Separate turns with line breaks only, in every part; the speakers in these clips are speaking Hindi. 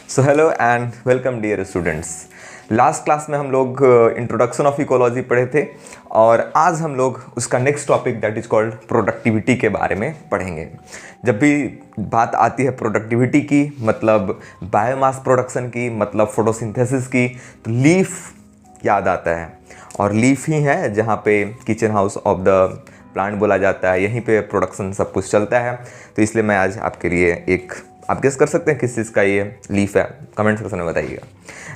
So hello and welcome dear students. Last class में हम लोग इंट्रोडक्शन ऑफ इकोलॉजी पढ़े थे और आज हम लोग उसका next topic that is called productivity के बारे में पढ़ेंगे। जब भी बात आती है प्रोडक्टिविटी की, मतलब बायोमास प्रोडक्शन की, मतलब फोटोसिंथेसिस की, तो लीफ याद आता है। और लीफ ही है जहाँ पे kitchen house of the plant बोला जाता है, यहीं पे प्रोडक्शन सब कुछ चलता है। तो इसलिए मैं आज आपके लिए एक, आप गेस कर सकते हैं किस चीज़ का ये लीफ है, कमेंट सेक्शन में बताइएगा।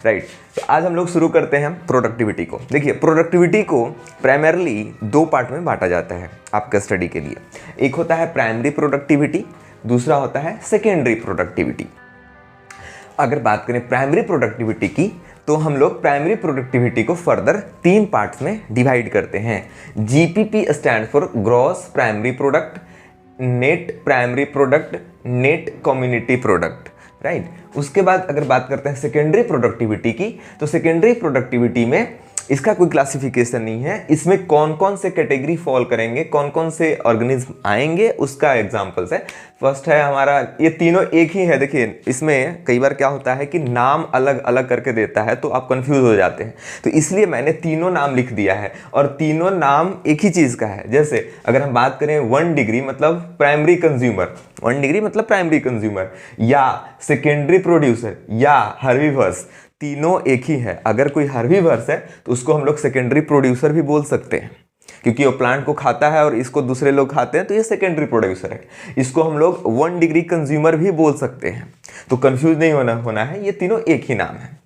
राइट, तो आज हम लोग शुरू करते हैं प्रोडक्टिविटी को। देखिए, प्रोडक्टिविटी को प्राइमरली दो पार्ट में बांटा जाता है आपके स्टडी के लिए। एक होता है प्राइमरी प्रोडक्टिविटी, दूसरा होता है सेकेंडरी प्रोडक्टिविटी। अगर बात करें प्राइमरी प्रोडक्टिविटी की, तो हम लोग प्राइमरी प्रोडक्टिविटी को फर्दर तीन पार्ट्स में डिवाइड करते हैं। GPP stand for gross primary product, net primary product, net community product. Right, उसके बाद अगर बात करते हैं सेकेंडरी प्रोडक्टिविटी की, तो सेकेंडरी प्रोडक्टिविटी में इसका कोई क्लासिफिकेशन नहीं है। इसमें कौन कौन से कैटेगरी फॉल करेंगे, कौन कौन से ऑर्गेनिज्म आएंगे, उसका एग्जांपल्स है। फर्स्ट है हमारा, ये तीनों एक ही है। देखिए, इसमें कई बार क्या होता है कि नाम अलग अलग करके देता है तो आप कंफ्यूज हो जाते हैं, तो इसलिए मैंने तीनों नाम लिख दिया है और तीनों नाम एक ही चीज़ का है। जैसे अगर हम बात करें 1 डिग्री मतलब प्राइमरी कंज्यूमर, 1 डिग्री मतलब प्राइमरी कंज्यूमर, या सेकेंडरी प्रोड्यूसर, या हर्बीवर्स, तीनों एक ही है। अगर कोई हर्बीवर्स है तो उसको हम लोग सेकेंडरी प्रोड्यूसर भी बोल सकते हैं, क्योंकि वो प्लांट को खाता है और इसको दूसरे लोग खाते हैं, तो ये सेकेंडरी प्रोड्यूसर है। इसको हम लोग 1 डिग्री कंज्यूमर भी बोल सकते हैं। तो कंफ्यूज नहीं होना है, ये तीनों एक ही नाम है।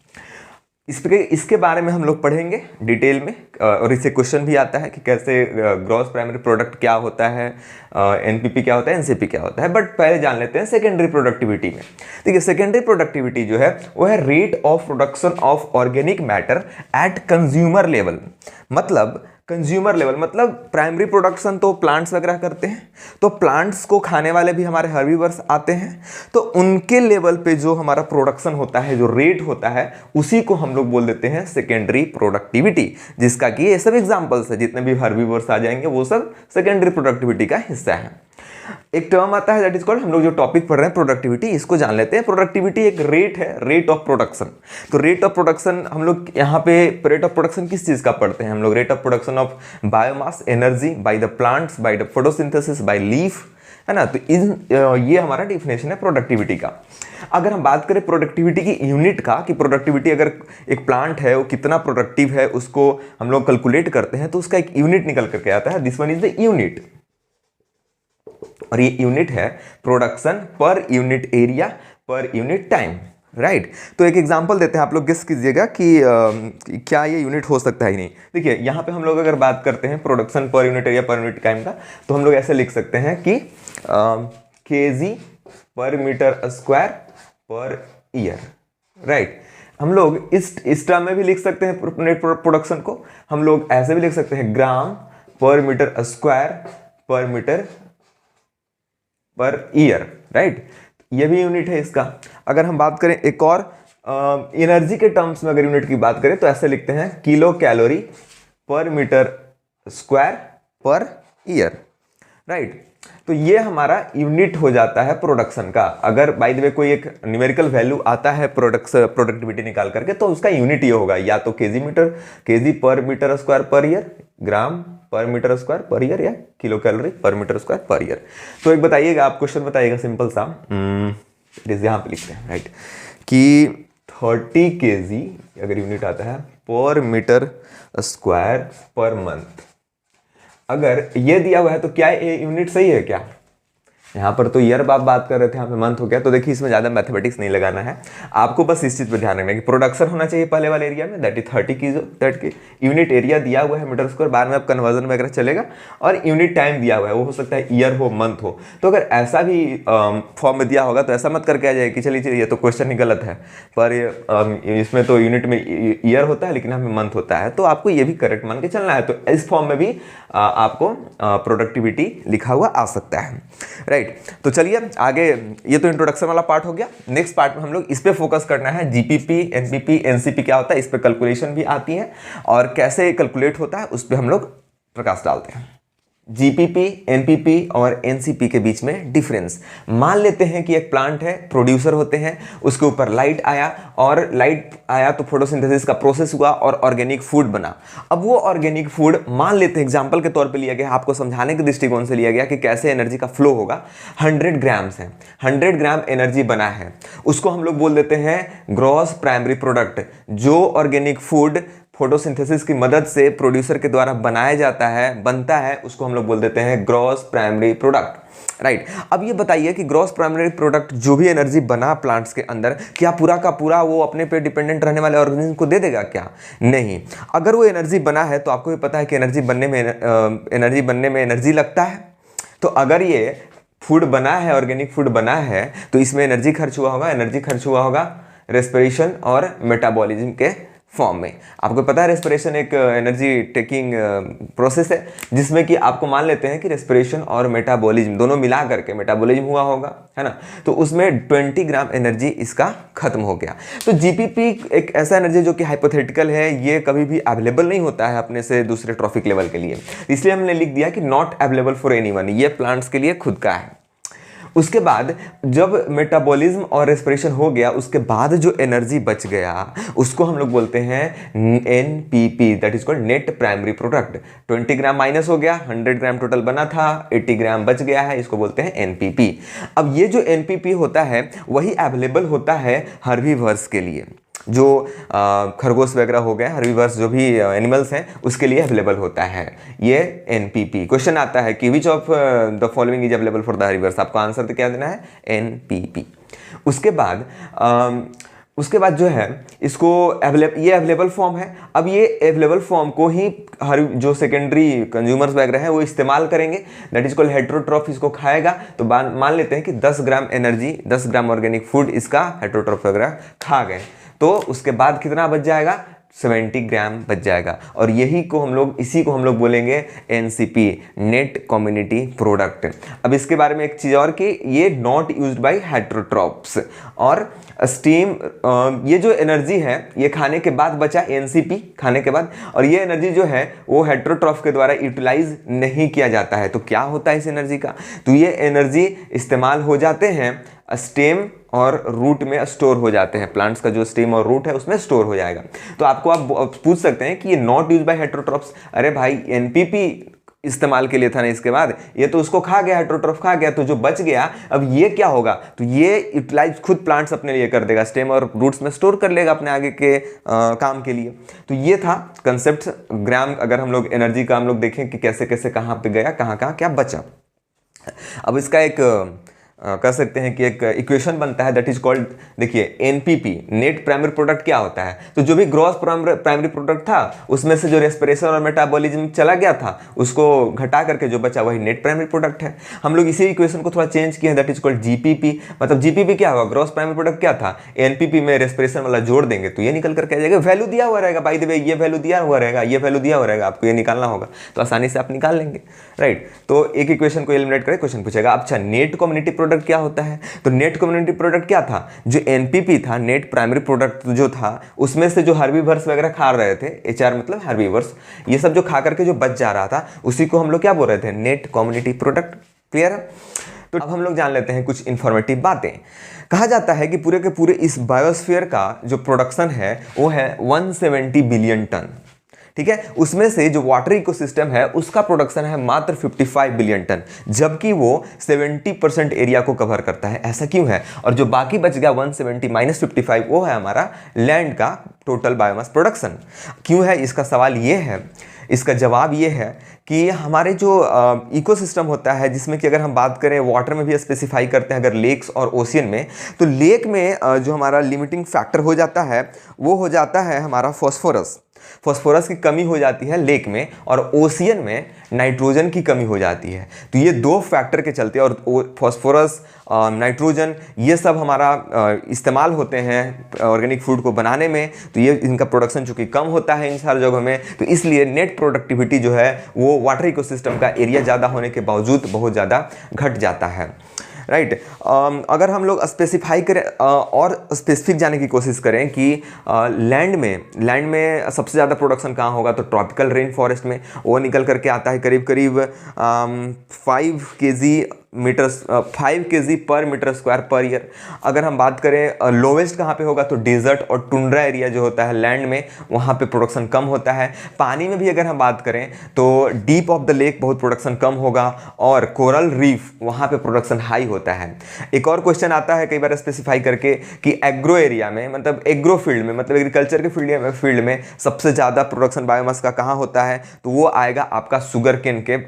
इसके बारे में हम लोग पढ़ेंगे डिटेल में, और इससे क्वेश्चन भी आता है कि कैसे ग्रॉस प्राइमरी प्रोडक्ट क्या होता है, एनपीपी क्या होता है, एनसीपी क्या होता है। बट पहले जान लेते हैं सेकेंडरी प्रोडक्टिविटी में। देखिए, सेकेंडरी प्रोडक्टिविटी जो है वो है rate of production of organic matter at consumer level. मतलब कंज्यूमर लेवल मतलब प्राइमरी प्रोडक्शन तो प्लांट्स वगैरह करते हैं, तो प्लांट्स को खाने वाले भी हमारे हर्बीवर्स आते हैं, तो उनके लेवल पे जो हमारा प्रोडक्शन होता है, जो रेट होता है, उसी को हम लोग बोल देते हैं सेकेंडरी प्रोडक्टिविटी। जिसका कि ये सब एग्जांपल्स है, जितने भी हर्बीवर्स आ जाएंगे वो सब सेकेंडरी प्रोडक्टिविटी का हिस्सा है। एक टर्म आता है दैट इज कॉल्ड, हम लोग जो टॉपिक पढ़ रहे हैं प्रोडक्टिविटी, इसको जान लेते हैं। प्रोडक्टिविटी एक रेट है, रेट ऑफ प्रोडक्शन। तो रेट ऑफ प्रोडक्शन हम लोग यहाँ पे रेट ऑफ प्रोडक्शन किस चीज का पढ़ते हैं हम लोग? Rate of production of biomass energy by the plants, by the photosynthesis, by leaf, है ना। तो ये हमारा डिफिनेशन है प्रोडक्टिविटी का। अगर हम बात करें प्रोडक्टिविटी की यूनिट का, कि प्रोडक्टिविटी अगर एक प्लांट है वो कितना प्रोडक्टिव है, उसको हम लोग कैलकुलेट करते हैं, तो उसका एक यूनिट निकल करके आता है। This one is the unit, और ये यूनिट है production per unit area per unit time. Right, तो एक एग्जांपल देते हैं, आप लोग गेस कीजिएगा कि क्या ये यूनिट हो सकता है ही नहीं। देखिए, यहाँ पे हम लोग अगर बात करते हैं production per unit area per unit time का, तो हम लोग ऐसे लिख सकते हैं कि केजी पर मीटर स्क्वायर पर ईयर। राइट, हम लोग इस टर्म में भी लिख सकते हैं नेट प्रोडक्शन को। हम लोग ऐसे भी लिख सकते हैं ग्राम पर मीटर स्क्वायर पर मीटर पर ईयर। राइट, ये भी यूनिट है इसका। अगर हम बात करें एक और एनर्जी के टर्म्स में, अगर यूनिट की बात करें तो ऐसे लिखते हैं किलो कैलोरी पर मीटर स्क्वायर पर ईयर। राइट, तो ये हमारा यूनिट हो जाता है प्रोडक्शन का। अगर बाय द वे कोई एक न्यूमेरिकल वैल्यू आता है प्रोडक्टिविटी निकाल करके, तो उसका यूनिट ये होगा, या तो केजी पर मीटर स्क्वायर पर ईयर, ग्राम पर मीटर स्क्वायर पर ईयर, या किलो कैलोरी पर मीटर स्क्वायर पर ईयर। तो एक बताइएगा, आप क्वेश्चन बताइएगा सिंपल सा, यहाँ पे लिखते हैं। राइट, कि 30 केजी अगर यूनिट आता है पर मीटर स्क्वायर पर मंथ, अगर ये दिया हुआ है तो क्या ये यूनिट सही है क्या? यहाँ पर तो ईयर बात कर रहे थे, यहाँ पे मंथ हो गया। तो देखिए, इसमें ज़्यादा मैथमेटिक्स नहीं लगाना है आपको, बस इस चीज़ पर ध्यान रखना है कि प्रोडक्शन होना चाहिए पहले वाले एरिया में, दैट इज 30 की, दैट की यूनिट एरिया दिया हुआ है मीटर स्क्वायर, बाद में अब कन्वर्जन वगैरह चलेगा, और यूनिट टाइम दिया हुआ है, वो हो सकता है ईयर हो, मंथ हो। तो अगर ऐसा भी फॉर्म में दिया होगा तो ऐसा मत करके आ जाए कि चलिए ये तो क्वेश्चन ही गलत है, पर इसमें तो यूनिट में ईयर होता है लेकिन यहाँ पे मंथ होता है। तो आपको ये भी करेक्ट मान के चलना है। तो इस फॉर्म में भी आपको प्रोडक्टिविटी लिखा हुआ आ सकता है। राइट, तो चलिए आगे, ये तो इंट्रोडक्शन वाला पार्ट हो गया। नेक्स्ट पार्ट में हम लोग इस पे फोकस करना है, जीपीपी, एनपीपी, एनसीपी क्या होता है, इस पे कैलकुलेशन भी आती है, और कैसे कैलकुलेट होता है उस पे हम लोग प्रकाश डालते हैं। जीपीपी, एनपीपी और एनसीपी के बीच में डिफरेंस। मान लेते हैं कि एक प्लांट है, प्रोड्यूसर होते हैं, उसके ऊपर लाइट आया और लाइट आया तो फोटोसिंथेसिस का प्रोसेस हुआ और ऑर्गेनिक फूड बना। अब वो ऑर्गेनिक फूड मान लेते हैं एग्जांपल के तौर पे लिया गया, आपको समझाने के दृष्टिकोण से लिया गया कि कैसे एनर्जी का फ्लो होगा। 100 ग्राम्स है, 100 ग्राम एनर्जी बना है, उसको हम लोग बोल देते हैं ग्रॉस प्राइमरी प्रोडक्ट। जो ऑर्गेनिक फूड फोटोसिंथेसिस की मदद से प्रोड्यूसर के द्वारा बनाया जाता है, बनता है, उसको हम लोग बोल देते हैं ग्रॉस प्राइमरी प्रोडक्ट, राइट। अब ये बताइए कि ग्रॉस प्राइमरी प्रोडक्ट जो भी एनर्जी बना प्लांट्स के अंदर, क्या पूरा का पूरा वो अपने पे डिपेंडेंट रहने वाले ऑर्गेनिज्म को दे देगा? क्या नहीं। अगर वो एनर्जी बना है तो आपको भी पता है कि एनर्जी बनने में एनर्जी लगता है। तो अगर ये फूड बना है, ऑर्गेनिक फूड बना है, तो इसमें एनर्जी खर्च हुआ होगा। एनर्जी खर्च हुआ होगा रेस्पिरेशन और मेटाबॉलिज्म के फॉर्म में। आपको पता है रेस्पिरेशन एक एनर्जी टेकिंग प्रोसेस है, जिसमें कि आपको मान लेते हैं कि रेस्पिरेशन और मेटाबॉलिज्म दोनों मिला करके मेटाबॉलिज्म हुआ होगा, है ना। तो उसमें 20 ग्राम एनर्जी इसका खत्म हो गया। तो जीपीपी एक ऐसा एनर्जी जो कि हाइपोथेटिकल है, ये कभी भी अवेलेबल नहीं होता है अपने से दूसरे ट्रॉफिक लेवल के लिए, इसलिए हमने लिख दिया कि नॉट अवेलेबल फॉर एनीवन, ये प्लांट्स के लिए खुद का है। उसके बाद जब मेटाबॉलिज्म और रेस्पिरेशन हो गया, उसके बाद जो एनर्जी बच गया उसको हम लोग बोलते हैं NPP, that is called net primary product. 20 gram minus हो गया, 100 ग्राम टोटल बना था, 80 ग्राम बच गया है, इसको बोलते हैं एनपीपी। अब ये जो एनपीपी होता है वही अवेलेबल होता है हर्बीवर्स के लिए, जो खरगोश वगैरह हो गए, हर्बीवर्स जो भी एनिमल्स हैं उसके लिए अवेलेबल होता है ये एनपीपी। क्वेश्चन आता है कि which of the following is available for the herbivores, आपको आंसर तो क्या देना है? एनपीपी। उसके बाद जो है इसको ये अवेलेबल फॉर्म है। अब ये अवेलेबल फॉर्म को ही हर जो सेकेंडरी कंज्यूमर्स वगैरह हैं वो इस्तेमाल करेंगे, दैट इज कॉल्ड हेटेरोट्रॉफ, इसको खाएगा। तो मान लेते हैं कि 10 ग्राम एनर्जी, 10 ग्राम ऑर्गेनिक फूड इसका हेटेरोट्रॉफ वगैरह खा गए, तो उसके बाद कितना बच जाएगा? 70 ग्राम बच जाएगा। और इसी को हम लोग बोलेंगे एनसीपी, नेट कम्युनिटी प्रोडक्ट। अब इसके बारे में एक चीज़ और कि ये नॉट यूज्ड बाय हेटेरोट्रॉफ्स और स्टीम। ये जो एनर्जी है ये खाने के बाद बचा, एनसीपी खाने के बाद, और ये एनर्जी जो है वो हेटेरोट्रॉफ के द्वारा यूटिलाइज नहीं किया जाता है। तो क्या होता है इस एनर्जी का? तो ये एनर्जी इस्तेमाल हो जाते हैं स्टेम और रूट में स्टोर हो जाते हैं। प्लांट्स का जो स्टेम और रूट है उसमें स्टोर हो जाएगा। तो आपको आप पूछ सकते हैं कि ये नॉट यूज बाय हेटेरोट्रॉफ्स, अरे भाई एनपीपी इस्तेमाल के लिए था ना, इसके बाद ये तो उसको खा गया, हेटेरोट्रॉफ खा गया, तो जो बच गया अब ये क्या होगा? तो ये यूटिलाइज खुद प्लांट्स अपने लिए कर देगा, स्टेम और रूट्स में स्टोर कर लेगा अपने आगे के काम के लिए। तो ये था कंसेप्ट ग्राम। अगर हम लोग एनर्जी का हम लोग देखें कि कैसे कैसे कहाँ पे गया, कहाँ कहाँ क्या बचा। अब इसका एक कर सकते हैं कि एक इक्वेशन बनता है, दैट इज कॉल्ड, देखिए एनपीपी, नेट प्राइमरी प्रोडक्ट क्या होता है? तो जो भी ग्रॉस प्राइमरी प्रोडक्ट था उसमें से जो रेस्पिरेशन और मेटाबॉलिज्म चला गया था उसको घटा करके जो बचा वही नेट प्राइमरी प्रोडक्ट है। हम लोग इसी इक्वेशन को थोड़ा चेंज किए हैं, दैट इज कॉल्ड जीपीपी। मतलब जीपीपी क्या होगा? ग्रॉस प्राइमरी प्रोडक्ट क्या था? एनपीपी में रेस्पिरेशन वाला जोड़ देंगे तो ये निकल करके आ जाएगा। वैल्यू दिया हुआ रहेगा, बाय द वे ये वैल्यू दिया हुआ रहेगा, ये वैल्यू दिया हुआ रहेगा, आपको ये निकालना होगा तो आसानी से आप निकाल लेंगे, राइट। तो एक इक्वेशन को एलिमिनेट करके क्वेश्चन पूछेगा। अच्छा, नेट कम्युनिटी प्रोडक्ट क्या होता है? तो नेट कम्युनिटी प्रोडक्ट क्या था? जो एनपीपी था, नेट प्राइमरी प्रोडक्ट जो था, उसमें से जो हर्बीवर्स वगैरह खा रहे थे, एचआर मतलब हर्बीवर्स, ये सब जो खा करके जो बच जा रहा था उसी को हम लोग क्या बोल रहे थे? Net community product. क्लियर है? तो अब हम लोग जान लेते हैं कुछ इंफॉर्मेटिव बातें। कहा जाता है कि पूरे के पूरे इस बायोस्फीयर का जो प्रोडक्शन है वो है 170 बिलियन टन, ठीक है। उसमें से जो वाटर इकोसिस्टम है उसका प्रोडक्शन है मात्र 55 बिलियन टन, जबकि वो 70% एरिया को कवर करता है। ऐसा क्यों है? और जो बाकी बच गया 170 माइनस 55 वो है हमारा लैंड का टोटल बायोमास प्रोडक्शन। क्यों है? इसका सवाल ये है, इसका जवाब ये है कि हमारे जो इकोसिस्टम होता है, जिसमें कि अगर हम बात करें वाटर में भी स्पेसिफाई करते हैं, अगर लेक्स और ओशियन में, तो लेक में जो हमारा लिमिटिंग फैक्टर हो जाता है वो हो जाता है हमारा फॉस्फोरस। फॉस्फोरस की कमी हो जाती है लेक में, और ओशियन में नाइट्रोजन की कमी हो जाती है। तो ये दो फैक्टर के चलते, और फॉस्फोरस, नाइट्रोजन, ये सब हमारा इस्तेमाल होते हैं ऑर्गेनिक फूड को बनाने में। तो ये इनका प्रोडक्शन चूंकि कम होता है इन सारी जगहों में, तो इसलिए नेट प्रोडक्टिविटी जो है वो वाटर इकोसिस्टम का एरिया ज़्यादा होने के बावजूद बहुत ज़्यादा घट जाता है। राइट। अगर हम लोग स्पेसिफाई करें और स्पेसिफिक जाने की कोशिश करें कि लैंड में सबसे ज़्यादा प्रोडक्शन कहाँ होगा, तो ट्रॉपिकल रेन फॉरेस्ट में। वो निकल करके आता है करीब करीब 5 kg पर मीटर स्क्वायर पर ईयर। अगर हम बात करें लोवेस्ट कहाँ पे होगा, तो डेजर्ट और टुंड्रा एरिया जो होता है लैंड में, वहाँ पे प्रोडक्शन कम होता है। पानी में भी अगर हम बात करें तो डीप ऑफ द लेक बहुत प्रोडक्शन कम होगा, और कोरल रीफ वहाँ पे प्रोडक्शन हाई होता है। एक और क्वेश्चन आता है कई बार स्पेसिफाई करके कि एग्रो एरिया में, मतलब एग्रो फील्ड में, मतलब एग्रीकल्चर के फील्ड में सबसे ज़्यादा प्रोडक्शन बायोमास का कहाँ होता है, तो वो आएगा आपका शुगर केन के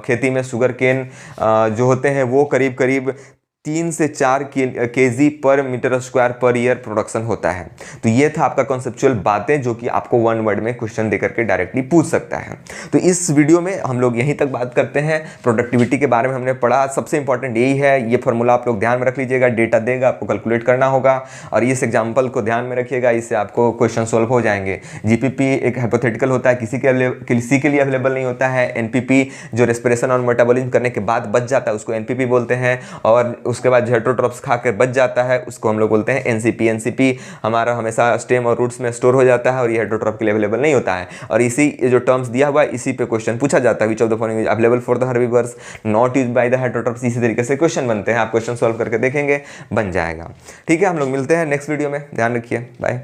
खेती में। शुगर केन जो होते हैं वो करीब करीब 3 से 4 kg पर मीटर स्क्वायर पर ईयर प्रोडक्शन होता है। तो ये था आपका कॉन्सेप्चुअल बातें जो कि आपको वन वर्ड में क्वेश्चन देकर के डायरेक्टली पूछ सकता है। तो इस वीडियो में हम लोग यहीं तक बात करते हैं। प्रोडक्टिविटी के बारे में हमने पढ़ा। सबसे इंपॉर्टेंट यही है, ये फॉर्मूला आप लोग ध्यान में रख लीजिएगा। डेटा देगा, आपको कैलकुलेट करना होगा, और इस एग्जाम्पल को ध्यान में रखिएगा, इससे आपको क्वेश्चन सोल्व हो जाएंगे। जीपीपी एक हाइपोथेटिकल होता है, किसी के लिए अवेलेबल नहीं होता है। एनपीपी जो रेस्पिरेशन और मेटाबॉलिज्म करने के बाद बच जाता है उसको एनपीपी बोलते हैं, और उसके बाद जो हेटेरोट्रॉप्स खाकर बच जाता है उसको हम लोग बोलते हैं एनसीपी। एनसीपी हमारा हमेशा स्टेम और रूट्स में स्टोर हो जाता है, और ये हेटेरोट्रॉप के लिए अवेलेबल नहीं होता है। और इसी ये जो टर्म्स दिया हुआ है इसी पे क्वेश्चन पूछा जाता है। Which of the following is available for the herbivores not used by the heterotrophs. इसी तरीके से क्वेश्चन बनते हैं, आप क्वेश्चन सॉल्व करके देखेंगे, बन जाएगा। ठीक है, हम लोग मिलते हैं नेक्स्ट वीडियो में। ध्यान रखिए, बाय।